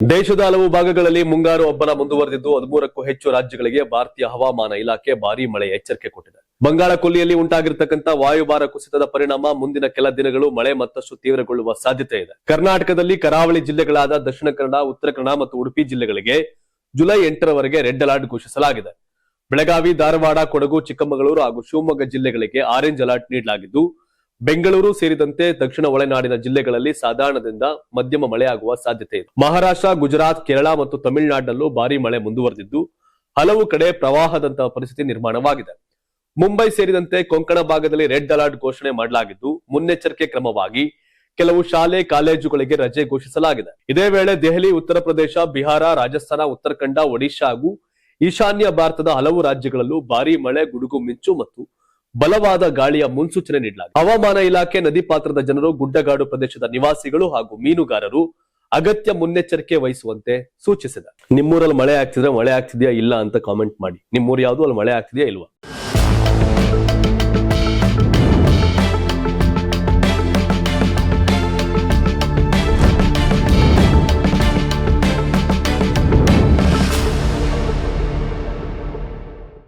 ದೇಶದ ಹಲವು ಭಾಗಗಳಲ್ಲಿ ಮುಂಗಾರು ಹಬ್ಬನ ಮುಂದುವರೆದಿದ್ದು 13ಕ್ಕೂ ಹೆಚ್ಚು ರಾಜ್ಯಗಳಿಗೆ ಭಾರತೀಯ ಹವಾಮಾನ ಇಲಾಖೆ ಭಾರೀ ಮಳೆ ಎಚ್ಚರಿಕೆ ಕೊಟ್ಟಿದೆ. ಬಂಗಾಳ ಕೊಲ್ಲಿಯಲ್ಲಿ ಉಂಟಾಗಿರತಕ್ಕಂತ ವಾಯುಭಾರ ಕುಸಿತದ ಪರಿಣಾಮ ಮುಂದಿನ ಕೆಲ ದಿನಗಳು ಮಳೆ ಮತ್ತಷ್ಟು ತೀವ್ರಗೊಳ್ಳುವ ಸಾಧ್ಯತೆ ಇದೆ. ಕರ್ನಾಟಕದಲ್ಲಿ ಕರಾವಳಿ ಜಿಲ್ಲೆಗಳಾದ ದಕ್ಷಿಣ ಕನ್ನಡ, ಉತ್ತರ ಕನ್ನಡ ಮತ್ತು ಉಡುಪಿ ಜಿಲ್ಲೆಗಳಿಗೆ ಜುಲೈ 8ರವರೆಗೆ ರೆಡ್ ಅಲರ್ಟ್ ಘೋಷಿಸಲಾಗಿದೆ. ಬೆಳಗಾವಿ, ಧಾರವಾಡ, ಕೊಡಗು, ಚಿಕ್ಕಮಗಳೂರು ಹಾಗೂ ಶಿವಮೊಗ್ಗ ಜಿಲ್ಲೆಗಳಿಗೆ ಆರೆಂಜ್ ಅಲರ್ಟ್ ನೀಡಲಾಗಿದ್ದು, ಬೆಂಗಳೂರು ಸೇರಿದಂತೆ ದಕ್ಷಿಣ ಒಳನಾಡಿನ ಜಿಲ್ಲೆಗಳಲ್ಲಿ ಸಾಧಾರಣದಿಂದ ಮಧ್ಯಮ ಮಳೆಯಾಗುವ ಸಾಧ್ಯತೆ ಇದೆ. ಮಹಾರಾಷ್ಟ್ರ, ಗುಜರಾತ್, ಕೇರಳ ಮತ್ತು ತಮಿಳುನಾಡಿನಲ್ಲೂ ಭಾರೀ ಮಳೆ ಮುಂದುವರೆದಿದ್ದು, ಹಲವು ಕಡೆ ಪ್ರವಾಹದಂತಹ ಪರಿಸ್ಥಿತಿ ನಿರ್ಮಾಣವಾಗಿದೆ. ಮುಂಬೈ ಸೇರಿದಂತೆ ಕೊಂಕಣ ಭಾಗದಲ್ಲಿ ರೆಡ್ ಅಲರ್ಟ್ ಘೋಷಣೆ ಮಾಡಲಾಗಿದ್ದು, ಮುನ್ನೆಚ್ಚರಿಕೆ ಕ್ರಮವಾಗಿ ಕೆಲವು ಶಾಲೆ ಕಾಲೇಜುಗಳಿಗೆ ರಜೆ ಘೋಷಿಸಲಾಗಿದೆ. ಇದೇ ವೇಳೆ ದೆಹಲಿ, ಉತ್ತರ ಪ್ರದೇಶ, ಬಿಹಾರ, ರಾಜಸ್ಥಾನ, ಉತ್ತರಾಖಂಡ, ಒಡಿಶಾ ಹಾಗೂ ಈಶಾನ್ಯ ಭಾರತದ ಹಲವು ರಾಜ್ಯಗಳಲ್ಲೂ ಭಾರೀ ಮಳೆ, ಗುಡುಗು ಮಿಂಚು ಮತ್ತು ಬಲವಾದ ಗಾಳಿಯ ಮುನ್ಸೂಚನೆ ನೀಡಲಾಗಿದೆ. ಹವಾಮಾನ ಇಲಾಖೆ ನದಿ ಪಾತ್ರದ ಜನರು, ಗುಡ್ಡಗಾಡು ಪ್ರದೇಶದ ನಿವಾಸಿಗಳು ಹಾಗೂ ಮೀನುಗಾರರು ಅಗತ್ಯ ಮುನ್ನೆಚ್ಚರಿಕೆ ವಹಿಸುವಂತೆ ಸೂಚಿಸಿದೆ. ನಿಮ್ಮೂರಲ್ಲಿ ಮಳೆ ಆಗ್ತಿದ್ರೆ ಮಳೆ ಆಗ್ತಿದ್ಯಾ ಇಲ್ಲ ಅಂತ ಕಾಮೆಂಟ್ ಮಾಡಿ. ನಿಮ್ಮೂರು ಯಾವುದು, ಅಲ್ಲಿ ಮಳೆ ಆಗ್ತಿದ್ಯಾ ಇಲ್ವಾ?